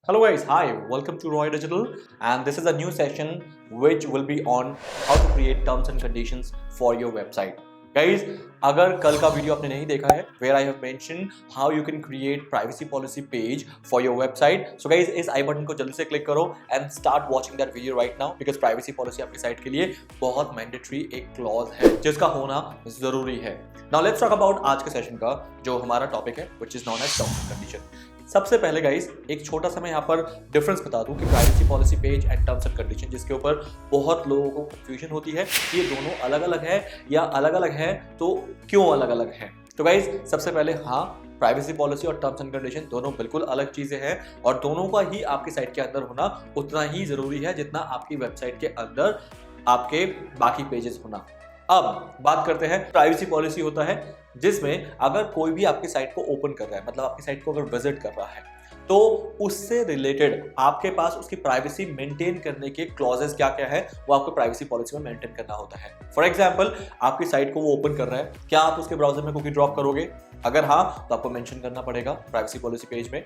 Hello guys, hi, welcome to Roy Digital, and this is a new session which will be on how to create terms and conditions for your website. Guys, अगर कल का video आपने नहीं देखा है where I have mentioned how you can create privacy policy page for your website. So guys, इस आई button को जल्दी से क्लिक करो and start watching that video right now because privacy policy आपकी साइट के लिए बहुत मैंडेटरी एक क्लॉज है जिसका होना जरूरी है. Now let's talk about आज के सेशन का जो हमारा टॉपिक है which is known as terms and condition. सबसे पहले गाइस एक छोटा सा मैं यहाँ पर डिफरेंस बता दूं कि privacy policy page and terms and condition जिसके ऊपर बहुत लोगों को कंफ्यूजन होती है कि ये दोनों अलग अलग है या अलग अलग है तो क्यों अलग अलग है. तो गाइस सबसे पहले हाँ, प्राइवेसी पॉलिसी और टर्म्स एंड कंडीशन दोनों बिल्कुल अलग चीजें हैं और दोनों का ही आपकी साइट के अंदर होना उतना ही जरूरी है जितना आपकी वेबसाइट के अंदर आपके बाकी पेजेस होना. अब बात करते हैं, प्राइवेसी पॉलिसी होता है जिसमें अगर कोई भी आपकी साइट को ओपन कर रहा है, मतलब आपकी साइट को अगर विजिट कर रहा है तो उससे रिलेटेड आपके पास उसकी प्राइवेसी मेंटेन करने के क्लॉजेस क्या क्या है वो आपको प्राइवेसी पॉलिसी में मेंटेन करना होता है. फॉर एग्जांपल आपकी साइट को वो ओपन कर रहा है, क्या आप उसके ब्राउजर में कुकी ड्रॉप करोगे? अगर हाँ तो आपको मेंशन करना पड़ेगा प्राइवेसी पॉलिसी पेज में.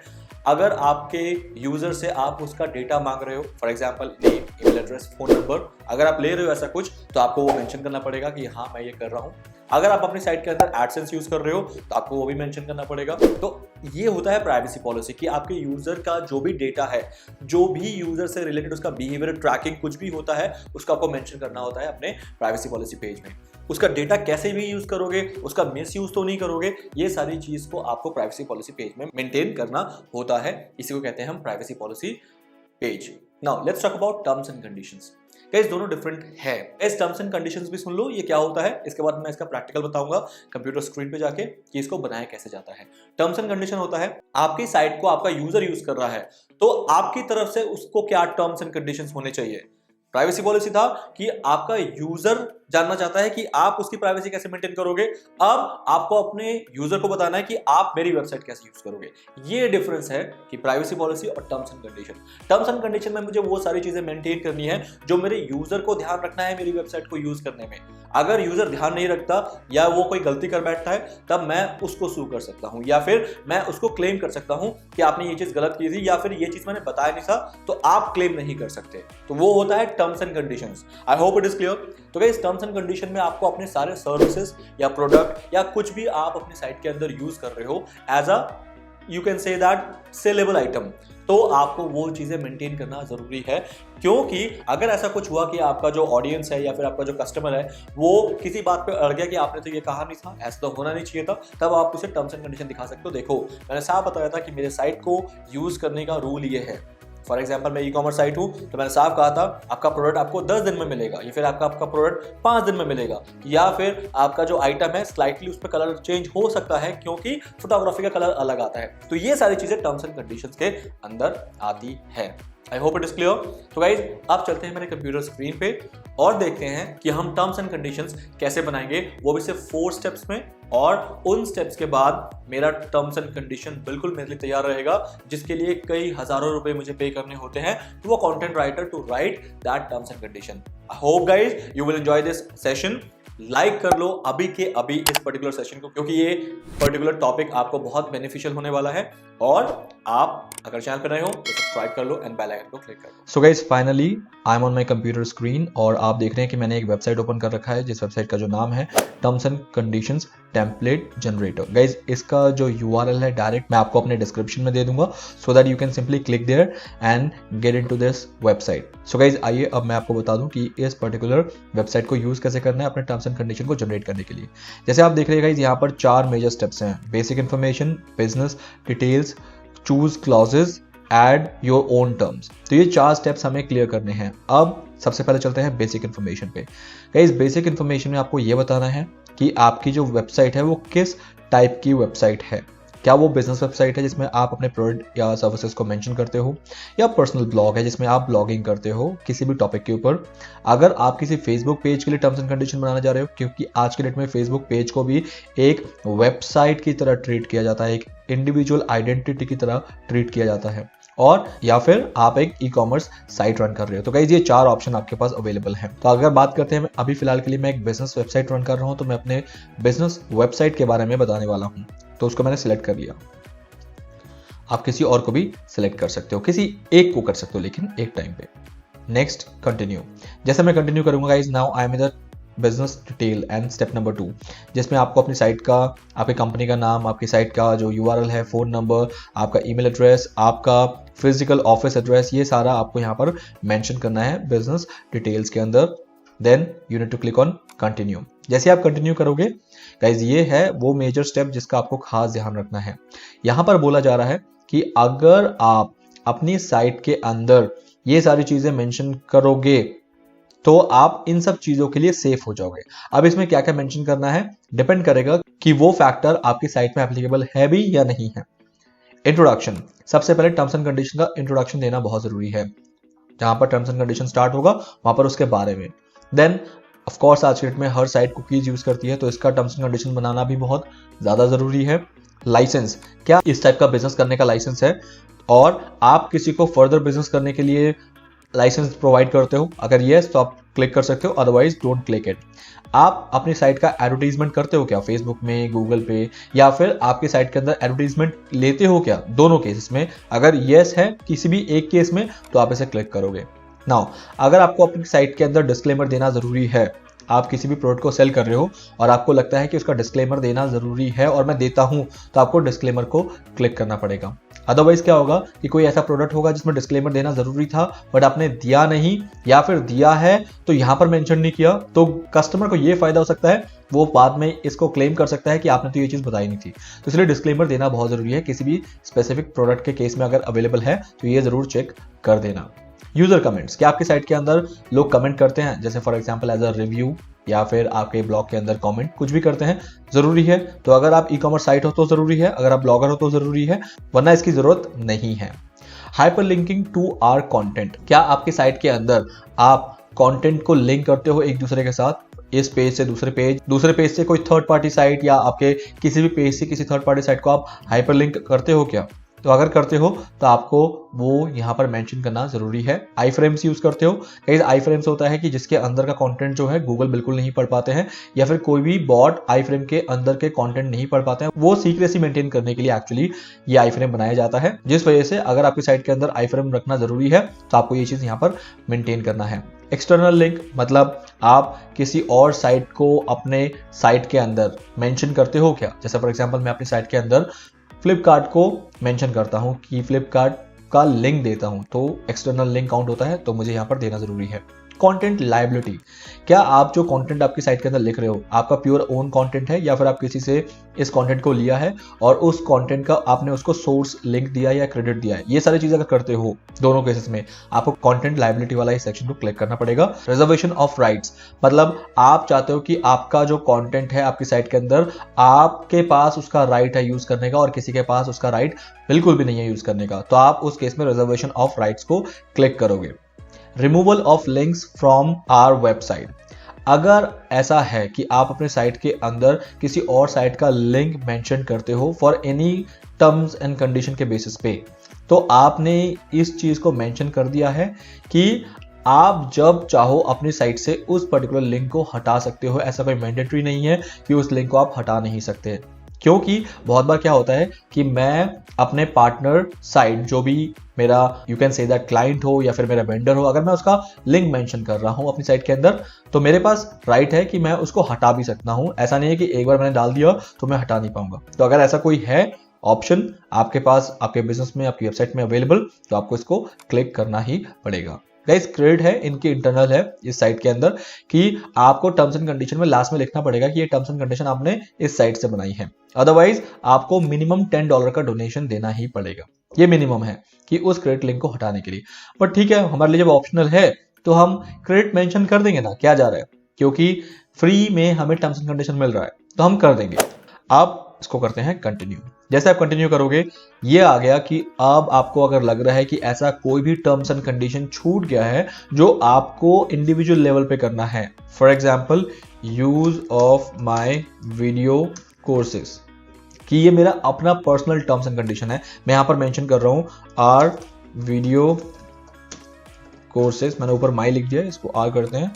अगर आपके यूजर से आप उसका डेटा मांग रहे हो, for example name, email address, phone number, अगर आप ले रहे हो ऐसा कुछ तो आपको वो मेंशन करना पड़ेगा कि हाँ मैं ये कर रहा हूँ. अगर आप अपनी साइट के अंदर एडसेंस यूज कर रहे हो तो आपको वो भी मेंशन करना पड़ेगा. तो ये होता है प्राइवेसी पॉलिसी कि आपके यूजर का जो भी डेटा है, जो भी यूजर से रिलेटेड उसका बिहेवियर ट्रैकिंग कुछ भी होता है उसका आपको मेंशन करना होता है अपने प्राइवेसी पॉलिसी पेज में. उसका डेटा कैसे भी यूज करोगे, उसका मिस यूज तो नहीं करोगे, ये सारी चीज को आपको प्राइवेसी पॉलिसी पेज में मेंटेन करना होता है. इसी को कहते हैं हम privacy policy page. Now let's talk about terms and conditions. Guys दोनों डिफरेंट है. इस टर्म्स एंड कंडीशंस भी सुन लो ये क्या होता है, इसके बाद मैं इसका प्रैक्टिकल बताऊंगा कंप्यूटर स्क्रीन पे जाके कि इसको बनाया कैसे जाता है. टर्म्स एंड कंडीशन होता है आपकी साइट को आपका यूजर यूज कर रहा है तो आपकी तरफ से उसको क्या टर्म्स एंड कंडीशंस होने चाहिए. प्राइवेसी पॉलिसी था कि आपका यूजर जानना चाहता है कि आप उसकी प्राइवेसी कैसे मेंटेन करोगे. अब आपको अपने यूजर को बताना है कि आप मेरी वेबसाइट कैसे यूज करोगे. ये डिफरेंस है कि प्राइवेसी पॉलिसी और terms and condition. Terms and condition में मुझे वो सारी चीजें मेंटेन करनी है जो मेरे यूजर को ध्यान रखना है मेरी वेबसाइट को यूज करने में. अगर यूजर ध्यान नहीं रखता या वो कोई गलती कर बैठता है तब मैं उसको सू कर सकता हूं या फिर मैं उसको क्लेम कर सकता हूं कि आपने ये चीज गलत की थी या फिर ये चीज मैंने बताया नहीं था तो आप क्लेम नहीं कर सकते. तो वो होता है terms and conditions. I hope it is clear. तो गाइस टर्म्स एंड कंडीशन में आपको अपने सारे सर्विसेज या प्रोडक्ट या कुछ भी आप अपनी साइट के अंदर यूज कर रहे हो as a you can say that saleable item, तो आपको वो चीजें मेंटेन करना जरूरी है. क्योंकि अगर ऐसा कुछ हुआ कि आपका जो ऑडियंस है या फिर आपका जो कस्टमर है वो किसी बात पे अड़ गया कि आपने तो ये कहा नहीं था, ऐसा तो होना नहीं चाहिए था, तब आप उसे टर्म्स एंड कंडीशन दिखा सकते हो. देखो मैंने साफ बताया था कि मेरे साइट को यूज करने का रूल ये है. फॉर एग्जाम्पल मैं ई कॉमर्स साइट हूँ तो मैंने साफ कहा था आपका प्रोडक्ट आपको 10 दिन में मिलेगा या फिर आपका प्रोडक्ट 5 दिन में मिलेगा या फिर आपका जो आइटम है स्लाइटली उस पर कलर चेंज हो सकता है क्योंकि फोटोग्राफी का कलर अलग आता है. तो ये सारी चीजें टर्म्स एंड कंडीशंस के अंदर आती है. I hope it is clear. तो गाइज अब चलते हैं मेरे कंप्यूटर स्क्रीन पे और देखते हैं कि हम टर्म्स एंड कंडीशंस कैसे बनाएंगे, वो भी सिर्फ 4 स्टेप्स में. और उन स्टेप्स के बाद मेरा टर्म्स एंड कंडीशन बिल्कुल मेरे लिए तैयार रहेगा जिसके लिए कई हजारों रुपए मुझे पे करने होते हैं to a content writer to write that terms and condition. I hope guys you will enjoy this session. Like कर लो अभी के अभी इस पर्टिकुलर सेशन को क्योंकि ये पर्टिकुलर टॉपिक आपको बहुत बेनिफिशियल होने वाला है. और आप अगर चैनल पर नए हो तो सब्सक्राइब कर लो एंड बेल आइकन को क्लिक कर लो. So guys finally I am on my computer screen और आप देख रहे हैं कि मैंने एक वेबसाइट ओपन कर रखा है जिस वेबसाइट का जो नाम है terms and conditions template generator. Guys इसका जो URL है डायरेक्ट मैं आपको अपने डिस्क्रिप्शन में दे दूंगा so that you can simply click there and get into this website. So guys आइए अब मैं आपको बता दूं कि इस पर्टिकुलर वेबसाइट को यूज कैसे करना है अपने टर्म्स एंड कंडीशन को जनरेट करने के लिए. जैसे आप देख रहे हैं गाइज यहाँ पर 4 मेजर स्टेप्स हैं. Basic information, business details, choose clauses, add your own terms. तो ये 4 स्टेप्स हमें क्लियर करने हैं. अब सबसे पहले चलते हैं बेसिक इन्फॉर्मेशन पे. गाइस बेसिक इन्फॉर्मेशन में आपको ये बताना है कि आपकी जो वेबसाइट है वो किस टाइप की वेबसाइट है. क्या वो बिजनेस वेबसाइट है जिसमें आप अपने प्रोडक्ट या सर्विसेज को मेंशन करते हो, या पर्सनल ब्लॉग है जिसमें आप ब्लॉगिंग करते हो किसी भी टॉपिक के ऊपर. अगर आप किसी फेसबुक पेज के लिए टर्म्स एंड कंडीशन बनाना चाह रहे हो क्योंकि आज के डेट में फेसबुक पेज को भी एक वेबसाइट की तरह ट्रीट किया जाता है, एक इंडिविजुअल आइडेंटिटी की तरह ट्रीट किया जाता है, और या फिर आप एक ई कॉमर्स साइट रन कर रहे हो. तो गाइस ये 4 ऑप्शन आपके पास अवेलेबल हैं. तो अगर बात करते हैं अभी फिलहाल के लिए मैं एक बिजनेस वेबसाइट रन कर रहा हूं तो मैं अपने बिजनेस वेबसाइट के बारे में बताने वाला हूं. तो उसको मैंने सिलेक्ट कर लिया. आप किसी और को भी सिलेक्ट कर सकते हो, किसी एक को कर सकते हो लेकिन एक टाइम पे। Next continue. जैसे मैं कंटिन्यू करूंगा guys, now I am in the business detail and step number 2, जिसमें आपको अपनी साइट का, आपकी कंपनी का नाम, आपकी साइट का जो यूआरएल है, फोन नंबर, आपका ईमेल एड्रेस, आपका फिजिकल ऑफिस एड्रेस, ये सारा आपको यहाँ पर मेंशन करना है बिजनेस डिटेल्स के अंदर। Then you need to click on continue. जैसे आप कंटिन्यू करोगे गाइज, ये है वो मेजर स्टेप जिसका आपको खास ध्यान रखना है। यहाँ पर बोला जा रहा है कि अगर आप अपनी साइट के अंदर ये सारी चीजें मेंशन करोगे तो आप इन सब चीजों के लिए सेफ हो जाओगे। अब इसमें क्या क्या मेंशन करना है डिपेंड करेगा कि वो फैक्टर आपकी साइट में एप्लीकेबल है भी या नहीं है। इंट्रोडक्शन, सबसे पहले टर्म्स एंड कंडीशन का इंट्रोडक्शन देना बहुत जरूरी है। जहां पर टर्म्स एंड कंडीशन स्टार्ट होगा वहां पर उसके बारे में। देन ऑफ कोर्स आज के डेट में हर साइट कुकीज यूज करती है, तो इसका टर्म्स एंड कंडीशन बनाना भी बहुत ज्यादा जरूरी है। लाइसेंस, क्या इस टाइप का बिजनेस करने का लाइसेंस है और आप किसी को फर्दर बिजनेस करने के लिए लाइसेंस प्रोवाइड करते हो? अगर यस तो आप क्लिक कर सकते हो, अदरवाइज डोंट क्लिक इट। आप अपनी साइट का एडवर्टाइजमेंट करते हो क्या फेसबुक में, गूगल पे, या फिर आपकी साइट के अंदर एडवर्टाइजमेंट लेते हो क्या? दोनों केसेस में अगर यस है किसी भी एक केस में तो आप इसे क्लिक करोगे। नाउ अगर आपको अपनी साइट के अंदर डिस्क्लेमर देना जरूरी है, आप किसी भी प्रोडक्ट को सेल कर रहे हो और आपको लगता है कि उसका डिस्क्लेमर देना जरूरी है और मैं देता हूं, तो आपको डिस्क्लेमर को क्लिक करना पड़ेगा। अदरवाइज क्या होगा कि कोई ऐसा प्रोडक्ट होगा जिसमें डिस्क्लेमर देना जरूरी था बट आपने दिया नहीं, या फिर दिया है तो यहां पर मेंशन नहीं किया, तो कस्टमर को यह फायदा हो सकता है, वो बाद में इसको क्लेम कर सकता है कि आपने तो ये चीज बताई नहीं थी। तो इसलिए डिस्क्लेमर देना बहुत जरूरी है। किसी भी स्पेसिफिक प्रोडक्ट के केस में अगर अवेलेबल है तो ये जरूर चेक कर देना। यूजर कमेंट्स, क्या आपकी साइट के अंदर लोग कमेंट करते हैं, जैसे for example as a review या फिर आपके ब्लॉग के अंदर कमेंट कुछ भी करते हैं, जरूरी है। तो अगर आप ई कॉमर्स साइट हो तो जरूरी है, अगर आप ब्लॉगर हो तो जरूरी है, वरना इसकी जरूरत नहीं है। हाइपरलिंकिंग टू आवर कंटेंट, क्या आपकी साइट के अंदर आप कंटेंट को लिंक करते हो एक दूसरे के साथ, इस पेज से दूसरे पेज से कोई थर्ड पार्टी साइट या आपके किसी भी पेज से किसी थर्ड पार्टी साइट को आप हाइपरलिंक करते हो क्या? तो अगर करते हो तो आपको वो यहाँ पर मेंशन करना जरूरी है। आई फ्रेम्स यूज करते हो, कई आई फ्रेम्स होता है कि जिसके अंदर का कंटेंट जो है गूगल बिल्कुल नहीं पढ़ पाते हैं, या फिर कोई भी बॉट आई फ्रेम के अंदर के कंटेंट नहीं पढ़ पाते हैं। वो सीक्रेसी मेंटेन करने के लिए एक्चुअली ये आई फ्रेम बनाया जाता है, जिस वजह से अगर आपकी साइट के अंदर आई फ्रेम रखना जरूरी है तो आपको ये चीज यहाँ पर मेंटेन करना है। एक्सटर्नल लिंक, मतलब आप किसी और साइट को अपने साइट के अंदर मेंशन करते हो क्या? जैसे फॉर एग्जांपल मैं अपनी साइट के अंदर फ्लिपकार्ट को मेंशन करता हूं कि फ्लिपकार्ट का लिंक देता हूं, तो एक्सटर्नल लिंक काउंट होता है, तो मुझे यहां पर देना जरूरी है। कंटेंट लायबिलिटी, क्या आप जो कंटेंट आपकी साइट के अंदर लिख रहे हो आपका प्योर ओन कंटेंट है, या फिर आप किसी से इस कंटेंट को लिया है और उस कंटेंट का आपने उसको सोर्स लिंक दिया या क्रेडिट दिया है? ये सारी चीजें अगर करते हो, दोनों केसेस में आपको कंटेंट लायबिलिटी वाला इस सेक्शन को क्लिक करना पड़ेगा। रिजर्वेशन ऑफ राइट्स, मतलब आप चाहते हो कि आपका जो कंटेंट है आपकी साइट के अंदर, आपके पास उसका राइट है यूज करने का और किसी के पास उसका राइट बिल्कुल भी नहीं है यूज करने का, तो आप उस केस में रिजर्वेशन ऑफ राइट्स को क्लिक करोगे। Removal of links from our website, अगर ऐसा है कि आप अपने साइट के अंदर किसी और साइट का लिंक मेंशन करते हो for any terms and condition के बेसिस पे, तो आपने इस चीज को मेंशन कर दिया है कि आप जब चाहो अपनी साइट से उस पर्टिकुलर लिंक को हटा सकते हो। ऐसा कोई मैंडेटरी नहीं है कि उस लिंक को आप हटा नहीं सकते, क्योंकि बहुत बार क्या होता है कि मैं अपने पार्टनर साइट, जो भी मेरा you can say that client हो या फिर मेरा वेंडर हो, अगर मैं उसका लिंक मेंशन कर रहा हूं अपनी साइट के अंदर, तो मेरे पास राइट है कि मैं उसको हटा भी सकता हूं। ऐसा नहीं है कि एक बार मैंने डाल दिया तो मैं हटा नहीं पाऊंगा। तो अगर ऐसा कोई है ऑप्शन आपके पास, आपके बिजनेस में, आपकी वेबसाइट में अवेलेबल, तो आपको इसको क्लिक करना ही पड़ेगा। गाइस क्रेडिट है, इनकी इंटरनल है इस साइट के अंदर कि आपको टर्म्स एंड कंडीशन में लास्ट में लिखना पड़ेगा कि ये टर्म्स एंड कंडीशन आपने इस साइट से बनाई है, अदरवाइज आपको मिनिमम $10 का डोनेशन देना ही पड़ेगा। ये मिनिमम है कि उस क्रेडिट लिंक को हटाने के लिए। पर ठीक है, हमारे लिए जब ऑप्शनल है तो हम क्रेडिट मेंशन कर देंगे ना, क्या जा रहा है, क्योंकि फ्री में हमें टर्म्स एंड कंडीशन मिल रहा है तो हम कर देंगे। अब इसको करते हैं कंटिन्यू। जैसे आप कंटिन्यू करोगे ये आ गया कि अब आपको अगर लग रहा है कि ऐसा कोई भी टर्म्स एंड कंडीशन छूट गया है जो आपको इंडिविजुअल लेवल पे करना है, for example use of my video courses, कि ये मेरा अपना पर्सनल टर्म्स एंड कंडीशन है, मैं यहां पर मेंशन कर रहा हूं आर वीडियो कोर्सेज, मैंने ऊपर माई लिख दिया, इसको आर करते हैं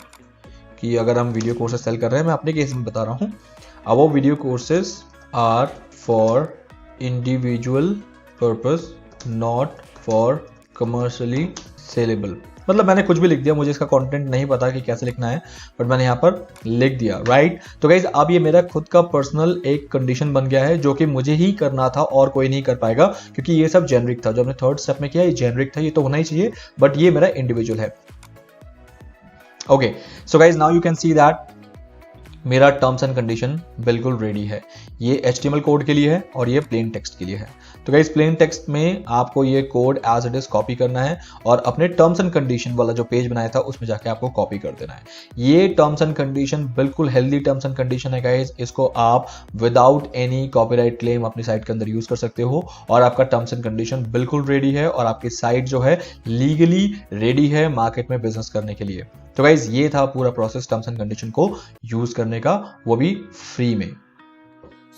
कि अगर हम वीडियो कोर्सेज सेल कर रहे हैं, मैं अपने केस में बता रहा हूं, अब वो video courses are for individual purpose not for commercially saleable. मतलब मैंने कुछ भी लिख दिया, मुझे इसका कंटेंट नहीं पता कि कैसे लिखना है, बट मैंने यहाँ पर लिख दिया, राइट। तो गाइज अब ये मेरा खुद का पर्सनल एक कंडीशन बन गया है जो कि मुझे ही करना था और कोई नहीं कर पाएगा, क्योंकि ये सब जेनरिक था। जो हमने थर्ड स्टेप में किया ये जेनरिक था, ये तो होना ही चाहिए, बट ये मेरा इंडिविजुअल है। Okay, so guys now you can see that मेरा टर्म्स एंड कंडीशन बिल्कुल रेडी है। ये HTML कोड के लिए है और ये प्लेन टेक्स्ट के लिए है। तो गाइस प्लेन टेक्स्ट में आपको ये code as it is copy करना है और अपने टर्म्स एंड कंडीशन वाला जो पेज बनाया था उसमें जाके आपको कॉपी कर देना है। ये टर्म्स एंड कंडीशन बिल्कुल हेल्दी टर्म्स एंड कंडीशन है गाइस। इसको आप विदाउट एनी कॉपीराइट क्लेम अपनी साइट के अंदर यूज कर सकते हो और आपका टर्म्स एंड कंडीशन बिल्कुल रेडी है और आपकी साइट जो है लीगली रेडी है मार्केट में बिजनेस करने के लिए। तो गाइज ये था पूरा प्रोसेस टर्म्स एंड कंडीशन को यूज करने का, वो भी फ्री में।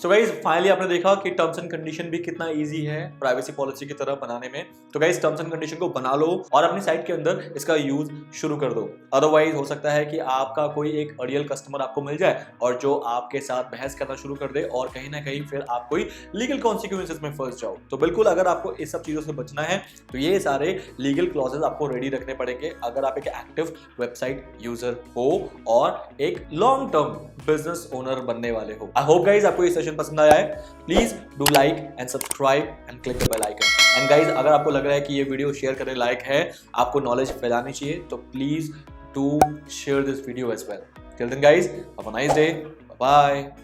सो गाइज फाइनली आपने देखा कि टर्म्स एंड कंडीशन भी कितना इजी है प्राइवेसी पॉलिसी की तरह बनाने में। तो गाइज टर्म्स एंड कंडीशन को बना लो और अपनी साइट के अंदर इसका यूज शुरू कर दो। अदरवाइज हो सकता है कि आपका कोई एक रियल कस्टमर आपको मिल जाए और जो आपके साथ बहस करना शुरू कर दे और कहीं ना कहीं फिर आप कोई लीगल कॉन्सिक्वेंसेस में फंस जाओ। तो बिल्कुल अगर आपको इस सब चीजों से बचना है तो ये सारे लीगल क्लॉजेस आपको रेडी रखने पड़ेंगे अगर आप एक एक्टिव वेबसाइट यूजर हो और एक लॉन्ग टर्म बिजनेस ओनर बनने वाले हो। आई होप गाइज आपको ये सेशन पसंद आया है। Please do like and subscribe and click the bell icon. And guys अगर आपको लग रहा है कि ये वीडियो शेयर करने लायक है, आपको नॉलेज फैलानी चाहिए, तो please do share this video as well. Till then guys have a nice day, bye bye.